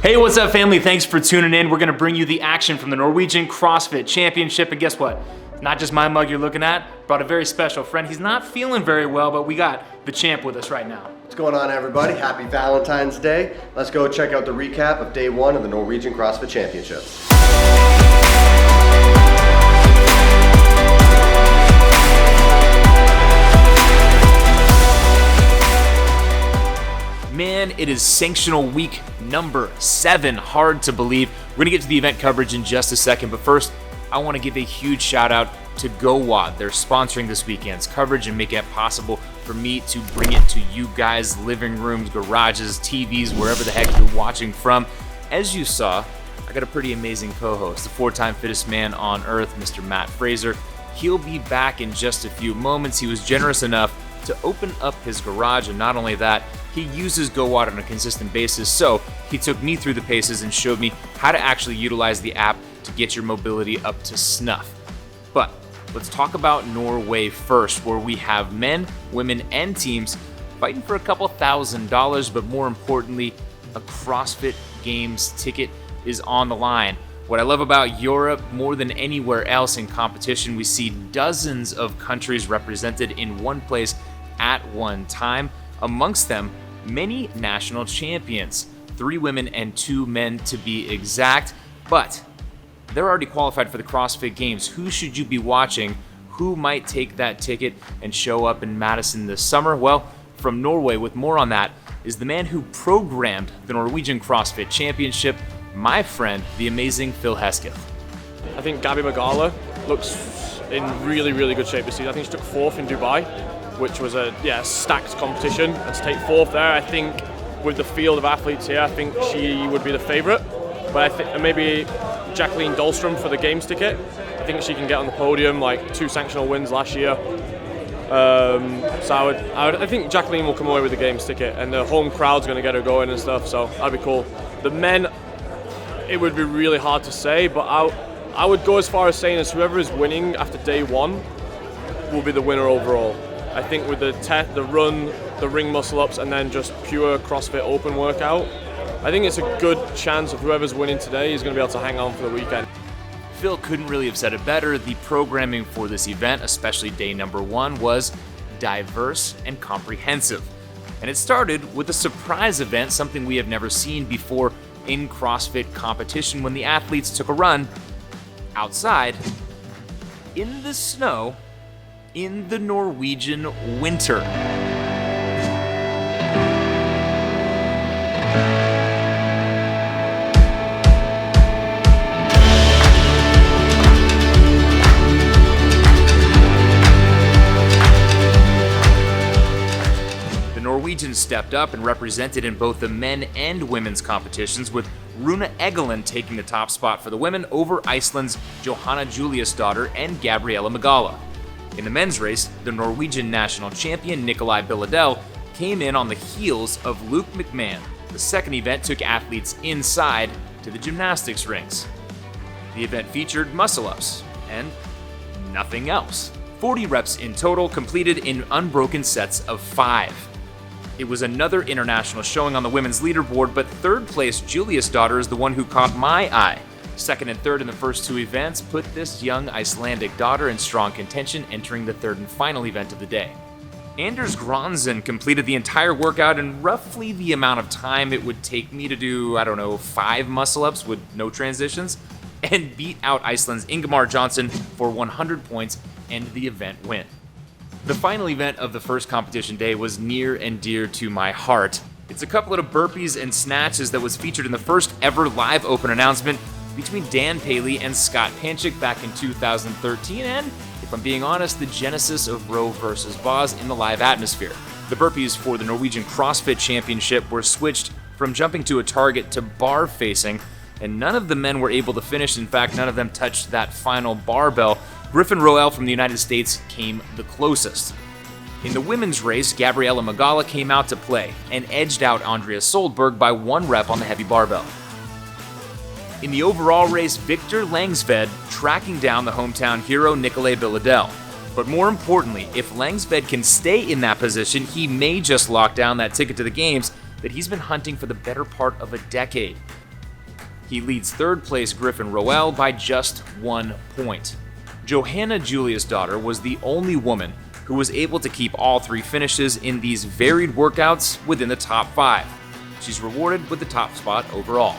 Hey, what's up, family? Thanks for tuning in. We're gonna bring you the action from the Norwegian CrossFit Championship. And guess what? It's not just my mug you're looking at. Brought a very special friend. He's not feeling very well, but we got the champ with us right now. What's going on, everybody? Happy Valentine's Day. Let's go check out the recap of day one of the Norwegian CrossFit Championship. Man, it is sanctional week number 7. Hard to believe. We're gonna get to the event coverage in just a second, but first, I wanna give a huge shout out to GOWOD. They're sponsoring this weekend's coverage and making it possible for me to bring it to you guys, living rooms, garages, TVs, wherever the heck you're watching from. As you saw, I got a pretty amazing co-host, the 4-time fittest man on earth, Mr. Mat Fraser. He'll be back in just a few moments. He was generous enough to open up his garage, and not only that, he uses GOWOD on a consistent basis, so he took me through the paces and showed me how to actually utilize the app to get your mobility up to snuff. But let's talk about Norway first, where we have men, women, and teams fighting for a couple $1,000s, but more importantly, a CrossFit Games ticket is on the line. What I love about Europe more than anywhere else in competition, we see dozens of countries represented in one place at one time. Amongst them, many national champions, 3 women and 2 men to be exact, but they're already qualified for the CrossFit Games. Who should you be watching? Who might take that ticket and show up in Madison this summer? Well, from Norway, with more on that, is the man who programmed the Norwegian CrossFit Championship, my friend, the amazing Philhesketh. I think Gabby Magala looks in really, really good shape this season. I think she took 4th in Dubai, which was a stacked competition. And to take 4th there, I think with the field of athletes here, I think she would be the favourite. But I think maybe Jacqueline Dahlstrom for the Games ticket. I think she can get on the podium, like 2 sanctional wins last year. So I think Jacqueline will come away with the Games ticket, and the home crowd's going to get her going and stuff. So that'd be cool. The men, it would be really hard to say, but I would go as far as saying as whoever is winning after day 1 will be the winner overall. I think with the run, the ring muscle ups, and then just pure CrossFit open workout, I think it's a good chance of whoever's winning today is going to be able to hang on for the weekend. Phil couldn't really have said it better. The programming for this event, especially day number 1, was diverse and comprehensive. And it started with a surprise event, something we have never seen before in CrossFit competition, when the athletes took a run outside in the snow in the Norwegian winter. The Norwegians stepped up and represented in both the men and women's competitions, with Rune Egeland taking the top spot for the women over Iceland's Johanna Juliusdottir and Gabriella Magala. In the men's race, the Norwegian national champion Nikolai Billedel came in on the heels of Luke McMahon. The second event took athletes inside to the gymnastics rings. The event featured muscle-ups and nothing else. 40 reps in total, completed in unbroken sets of 5. It was another international showing on the women's leaderboard, but third place Juliusdottir is the one who caught my eye. Second and third in the first 2 events put this young Icelandic daughter in strong contention, entering the third and final event of the day. Anders Gronsen completed the entire workout in roughly the amount of time it would take me to do, 5 muscle-ups with no transitions, and beat out Iceland's Ingemar Johnson for 100 points and the event win. The final event of the first competition day was near and dear to my heart. It's a couplet of burpees and snatches that was featured in the first ever live open announcement between Dan Paley and Scott Panchik back in 2013, and, if I'm being honest, the genesis of row versus Boz in the live atmosphere. The burpees for the Norwegian CrossFit Championship were switched from jumping to a target to bar facing, and none of the men were able to finish. In fact, none of them touched that final barbell. Griffin Roel from the United States came the closest. In the women's race, Gabriella Magala came out to play and edged out Andrea Soldberg by 1 rep on the heavy barbell. In the overall race, Victor Langsved tracking down the hometown hero Nikolai Billedel. But more importantly, if Langsved can stay in that position, he may just lock down that ticket to the games that he's been hunting for the better part of a decade. He leads third place Griffin Roel by just 1 point. Johanna Juliusdottir was the only woman who was able to keep all 3 finishes in these varied workouts within the top 5. She's rewarded with the top spot overall.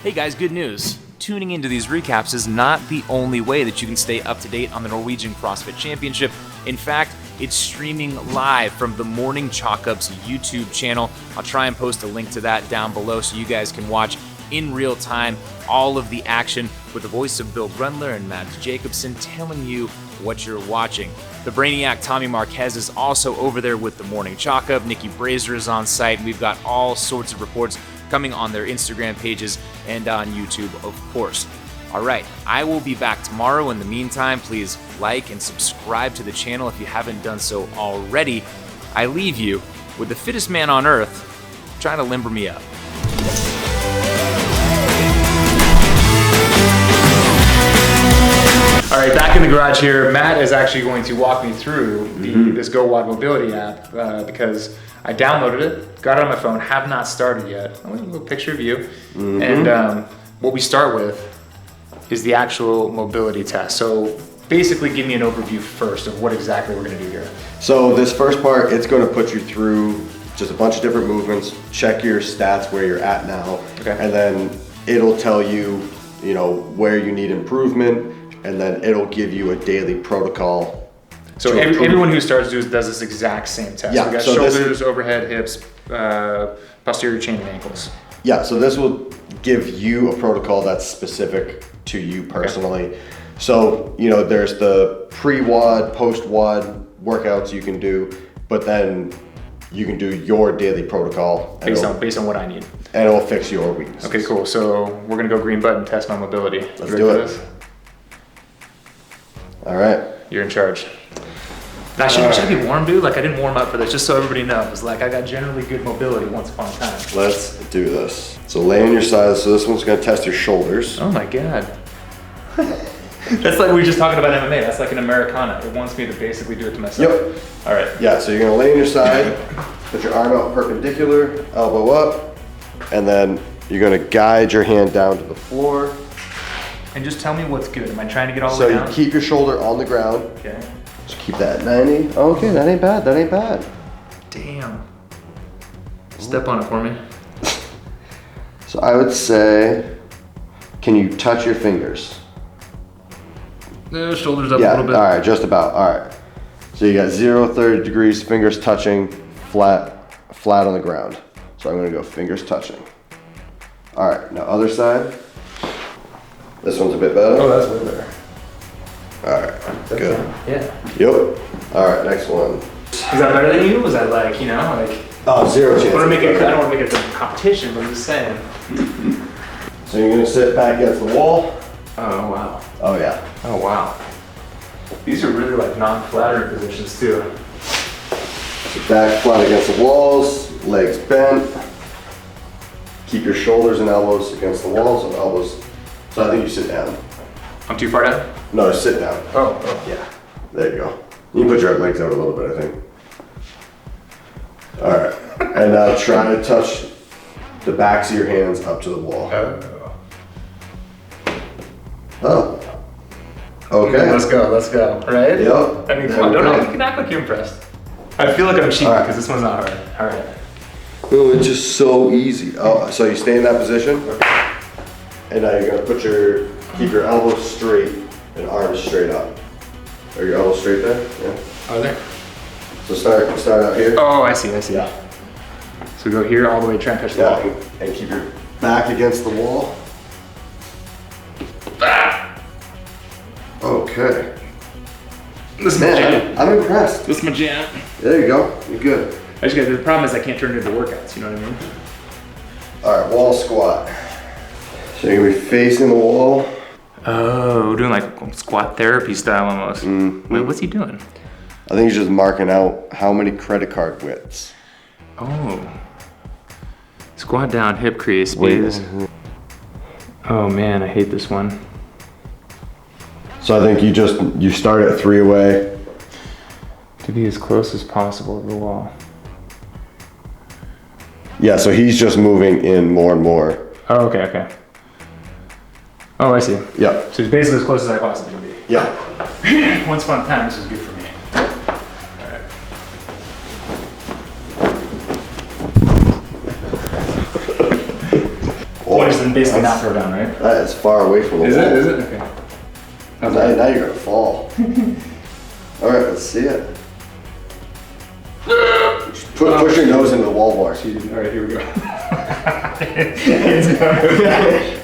Hey guys, good news. Tuning into these recaps is not the only way that you can stay up to date on the Norwegian CrossFit Championship. In fact, it's streaming live from the Morning Chalk Up's YouTube channel. I'll try and post a link to that down below so you guys can watch in real time all of the action with the voice of Bill Grundler and Mads Jacobson telling you what you're watching. The Brainiac Tommy Marquez is also over there with the Morning Chalk Up. Nikki Brazier is on site. We've got all sorts of reports coming on their Instagram pages and on YouTube, of course. All right, I will be back tomorrow. In the meantime, please like and subscribe to the channel if you haven't done so already. I leave you with the fittest man on earth trying to limber me up. All right, back in the garage here. Matt is actually going to walk me through this GOWOD mobility app because I downloaded it, got it on my phone, have not started yet. A little picture of you. And what we start with is the actual mobility test. So basically give me an overview first of what exactly we're gonna do here. So this first part, it's gonna put you through just a bunch of different movements, check your stats where you're at now, and then it'll tell you, you know, where you need improvement, and then it'll give you a daily protocol. So everyone who starts does this exact same test. Yeah, We got so shoulders, overhead, hips, posterior chain and ankles. Yeah, so this will give you a protocol that's specific to you personally. So, you know, there's the pre-WOD, post-WOD workouts you can do, but then you can do your daily protocol. Based on what I need. And it'll fix your weaknesses. Okay, cool. So we're gonna go green button, test my mobility. Let's do it. All right. You're in charge. Now, should I be warm, dude? Like, I didn't warm up for this, just so everybody knows. Like, I got generally good mobility once upon a time. Let's do this. So lay on your side. So this one's gonna test your shoulders. Oh my God. That's like we were just talking about MMA. That's like an Americana. It wants me to basically do it to myself. Yep. All right. Yeah, so you're gonna lay on your side, put your arm out perpendicular, elbow up, and then you're gonna guide your hand down to the floor. And just tell me what's good. Am I trying to get all the way down? So you keep your shoulder on the ground. Okay. Just keep that at 90. Okay, that ain't bad, that ain't bad. Damn. Step on it for me. So I would say, can you touch your fingers? No, shoulders up a little bit. All right, just about, all right. So you got 0, 30 degrees, fingers touching, flat on the ground. So I'm gonna go fingers touching. All right, now other side. This one's a bit better. Oh, that's way better. All right, good. Yeah. Yep. All right, next one. Is that better than you? Was that like, you know, like... Oh, 0 chance. I don't want to make it a competition, but I'm just saying. So you're gonna sit back against the wall. Oh, wow. Oh yeah. Oh, wow. These are really like non-flattering positions too. So back flat against the walls, legs bent. Keep your shoulders and elbows against the walls, and elbows. So I think you sit down. I'm too far down? No, sit down. Oh, yeah. There you go. You can put your legs out a little bit, I think. All right. And now try to touch the backs of your hands up to the wall. Oh. Okay. Let's go, right? Yep. I mean, come on, you can act like you're impressed. I feel like I'm cheating because this one's not hard. All right. Oh, it's just so easy. Oh, so you stay in that position, and now you're gonna keep your elbows straight and arms straight up. Are your elbows straight there? Yeah. Are they? So start out here. Oh, I see. Yeah. So go here all the way, try and touch the wall. And keep your back against the wall. Okay. Man, I'm impressed. This is my jam. There you go. You're good. The problem is I can't turn it into workouts, you know what I mean? All right, wall squat. So you're gonna be facing the wall. Oh, doing like squat therapy style almost. Wait, what's he doing? I think he's just marking out how many credit card widths. Oh. Squat down, hip crease, please. Oh man, I hate this one. So I think you start at 3 away. To be as close as possible to the wall. Yeah, so he's just moving in more and more. Oh, okay, okay. Oh, I see. Yeah. So it's basically as close as I possibly can be. Yeah. Once upon a time, this was good for me. Point is then basically not throw down, right? That is far away from the wall. Is it? Okay. Now you're gonna fall. All right, let's see it. Push your nose into the wall more. All right, here we go. Hands down.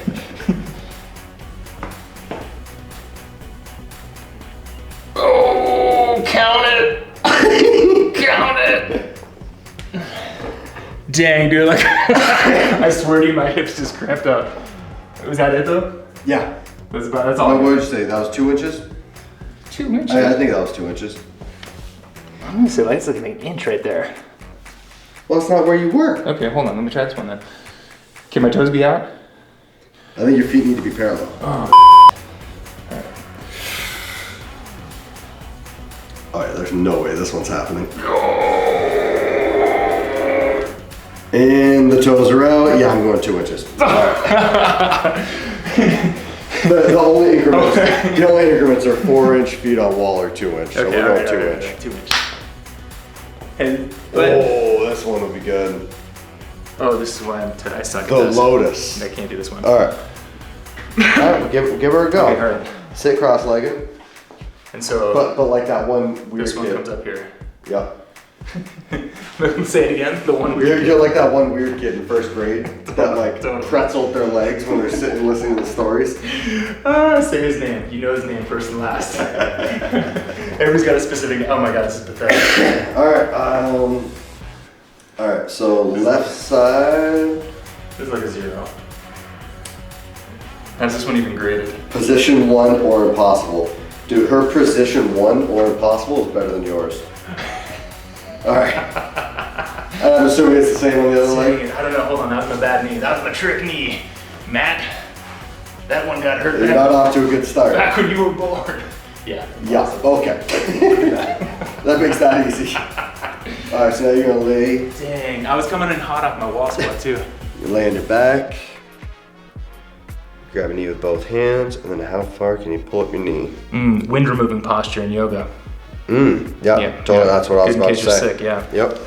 Oh, count it! Count it! Dang, dude, like, I swear to you, my hips just cramped up. Was that it though? Yeah. That's all. What did you say? That was 2 inches? 2 inches? I think that was 2 inches. I'm gonna say, like, it's like an inch right there. Well, that's not where you were. Okay, hold on, let me try this one then. Can my toes be out? I think your feet need to be parallel. Alright, there's no way this one's happening. And the toes are out. Yeah, I'm going 2 inches. The only increments are 4-inch feet on wall or 2 inch. So we're going 2 inch. 2 inch. And Oh, this one will be good. oh, this is why I suck at The this. lotus. I can't do this one. Alright. Alright, give her a go. Okay, all right. Sit cross-legged. And so But like that one weird this one kid. comes up here. Yep. Say it again. The one weird. You're like that one weird kid in first grade that like Don't. pretzeled their legs when they're sitting listening to the stories. Say his name. You know his name first and last. Everybody's got a specific. Oh my god, this is pathetic. Alright, so left side. This is like a 0. How's this one even graded? Position 1 or impossible. Dude, her position 1 or impossible is better than yours. Alright. I'm assuming it's the same on the other leg. I don't know. Hold on. That was my bad knee. That was my trick knee. Matt, that one got hurt. You're not off to a good start. Back when you were born. Yeah. Yeah, okay. That makes that easy. Alright, so now you're gonna lay. Dang, I was coming in hot off my wall squat too. You lay on your back. Grab a knee with both hands, and then how far can you pull up your knee? Wind removing posture in yoga. Yeah, totally. That's what I was Good in about to case you're say. sick, yeah. Yep.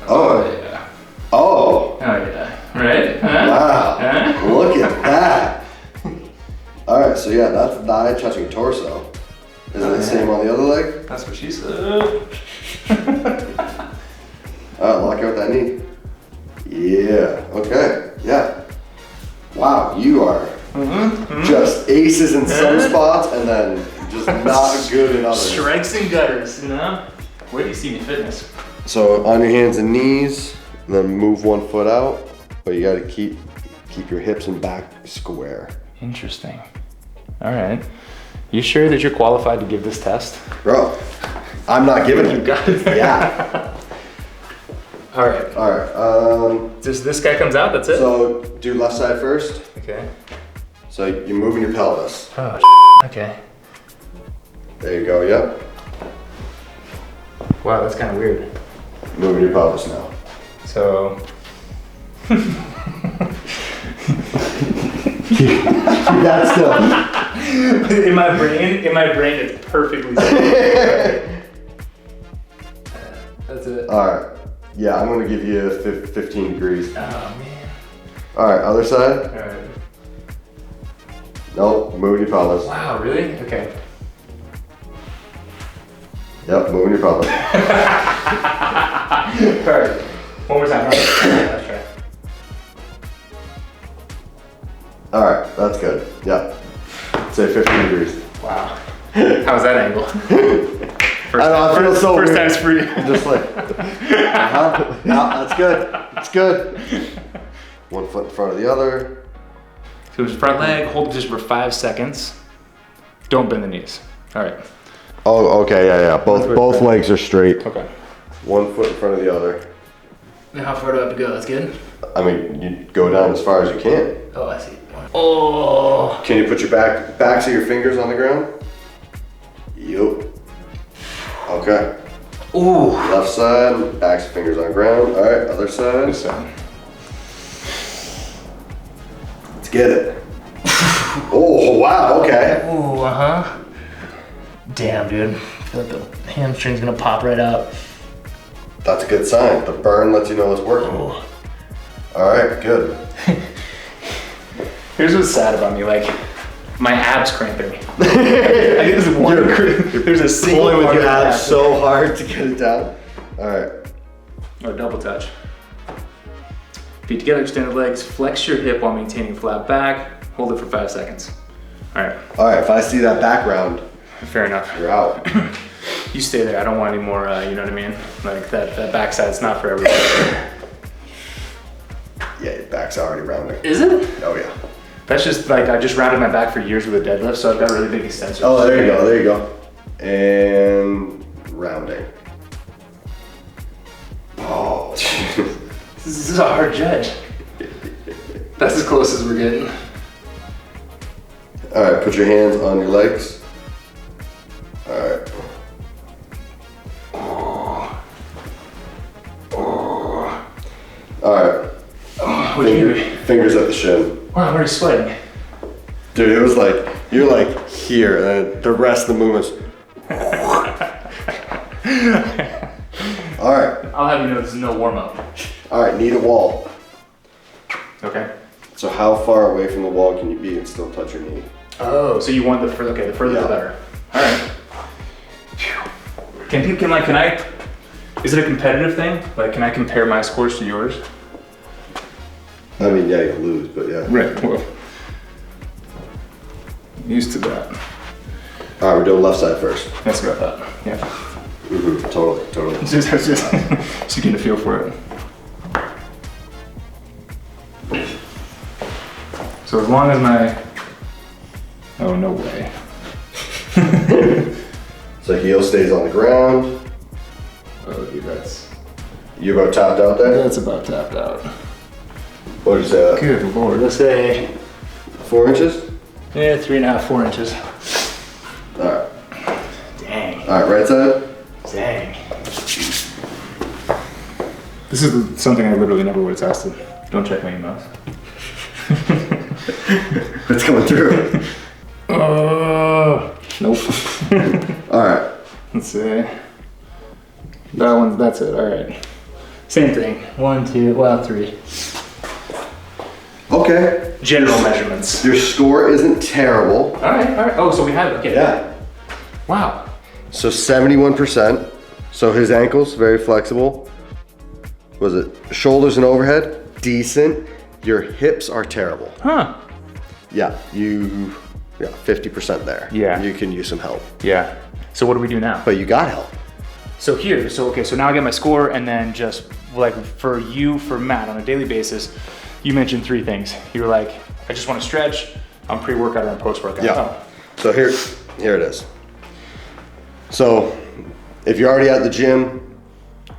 Oh. Yeah. Oh. Oh yeah. Right? Huh? Wow. Huh? Look at that. All right, so yeah, that's thigh touching torso. Is it the same on the other leg? That's what she said. All right, lock out that knee. Yeah. Okay. Yeah. Wow, you are just aces in some spots and then just not good in others. Strikes and gutters, you know? Where do you see me fitness? So on your hands and knees, and then move 1 foot out, but you got to keep your hips and back square. Interesting. All right. You sure that you're qualified to give this test? Bro, I'm not giving it. You got it. Yeah. All right. All right. Just this guy comes out, that's it? So do left side first. Okay. So you're moving your pelvis. Oh, okay. There you go. Yep. Wow, that's kind of weird. Moving your pelvis now. So. That's still. in my brain, it's perfectly safe. That's it. All right. Yeah, I'm gonna give you 15 degrees. Oh man. All right, other side. All right. Nope, moving your pelvis. Wow, really? Okay. Yep, moving your pelvis. All right. One more time. Let's try. All right, that's good. Yep. Say 15 degrees. Wow. How's that angle? I know, I feel so First weird. time's free. Just like, yeah, that's good. That's good. 1 foot in front of the other. So his front leg, hold position for 5 seconds. Don't bend the knees. All right. Oh, okay, yeah. Both legs are straight. Okay. 1 foot in front of the other. Now how far do I have to go? That's good? I mean, you go down as far as you can. Oh, I see. Oh. Can you put your backs of your fingers on the ground? Yup. Okay. Ooh. Left side, backs of fingers on ground. All right, other side. This side. Let's get it. Oh, wow, okay. Ooh, uh-huh. Damn, dude. I feel like the hamstring's gonna pop right out. That's a good sign. The burn lets you know it's working. Ooh. All right, good. Here's what's sad about me, like, my abs cramping. I think there's one. There's a single Pulling with part your of the abs ab. so hard to get it down. All right. Or double touch. Feet together, extended legs. Flex your hip while maintaining flat back. Hold it for 5 seconds. All right. All right, if I see that background, Fair enough. you're out. You stay there. I don't want any more, you know what I mean? Like that backside's not for everybody. Yeah, your back's already rounding. Is it? Oh, yeah. That's just like, I just rounded my back for years with a deadlift, so I've got really big extensors. Oh, there you go, there you go. And rounding. Oh, This is a hard judge. That's as close as we're getting. all right, put your hands on your legs. All right. All right. What do you do? Fingers at the shin. Wow, I'm already sweating. Dude, it was like, you're like here, and then the rest of the movements. All right. I'll have you know this is no warm up. All right, need a wall. Okay. So how far away from the wall can you be and still touch your knee? Oh, so you want the further, okay, the further the Yeah. better. All right. Can I, is it a competitive thing? Like, can I compare my scores to yours? I mean, yeah, you'll lose, but yeah. Right, well, used to that. All right, we're doing left side first. That's what I thought, yeah. Mm-hmm, totally. Just getting a feel for it. So as long as my, oh, no way. So heel stays on the ground. Oh, dude, that's You about tapped out there? about tapped out. What did you say? Good lord, let's say, 4 inches? yeah, 3.5, 4 inches. All right. Dang, All right, right side? dang. This is something I literally never would have tested. Don't check my emails. It's coming through. Nope. All right. Let's see. That one, that's it, all right. Same thing, 1, 2, well, 3. Okay. General measurements. Your score isn't terrible. All right. Oh, so we have it, okay. Yeah. Wow. So 71%. So his ankles, very flexible. Was it shoulders and overhead? Decent. Your hips are terrible. Huh. Yeah, 50% there. Yeah. You can use some help. Yeah. So what do we do now? But you got help. So here, so now I get my score, and then just like for Matt, on a daily basis, you mentioned 3 things. You were like, I just want to stretch, I'm pre-workout or I'm post-workout. Yeah. Oh. So here it is. So if you're already at the gym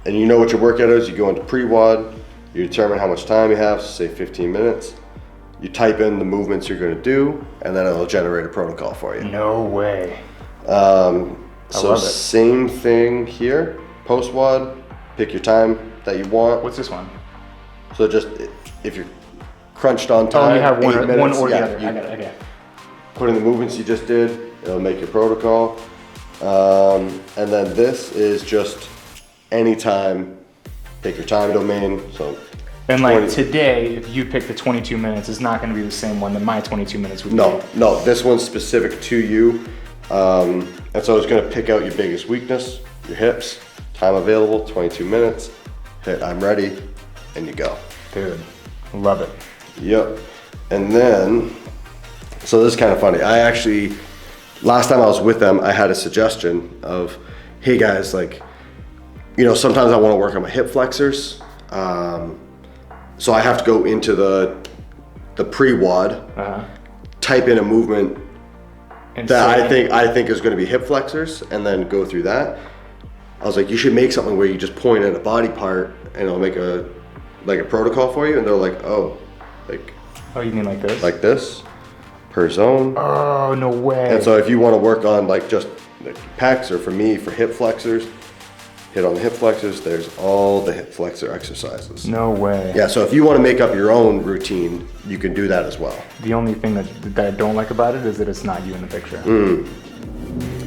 and you know what your workout is, you go into pre-WOD, you determine how much time you have, so say 15 minutes. You type in the movements you're going to do, and then it'll generate a protocol for you. No way. So love it. same thing here, post-WOD, pick your time that you want. What's this one? So just, if you're crunched on time, Oh, you have 8 minutes, one or the yeah, other. you I got it, okay. put in the movements you just did, it'll make your protocol. And then this is just anytime, pick your time domain, so. And like 20 today, if you pick the 22 minutes, it's not going to be the same one that my 22 minutes would be. No, this one's specific to you. And so it's gonna pick out your biggest weakness, your hips, time available, 22 minutes, hit I'm ready, and you go. Dude, love it. Yep. And then, so this is kind of funny. I actually, last time I was with them, I had a suggestion of, hey guys, like, sometimes I want to work on my hip flexors. So I have to go into the pre-WOD, type in a movement And that so- I think is going to be hip flexors, and then go through that. I was like, you should make something where you just point at a body part, and it'll make a protocol for you. And they're like, oh, Oh, you mean like this? like this per zone. Oh, no way. And so if you want to work on like just like pecs, or for me for hip flexors, hit on the hip flexors, there's all the hip flexor exercises. No way. Yeah, so if you want to make up your own routine, you can do that as well. The only thing that I don't like about it is that it's not you in the picture.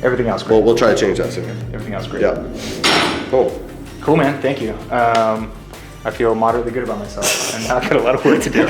Everything else great. Well, we'll try to change that soon. Everything else great. Yeah. Cool. Cool, man. Thank you. I feel moderately good about myself, and I've got a lot of work to do.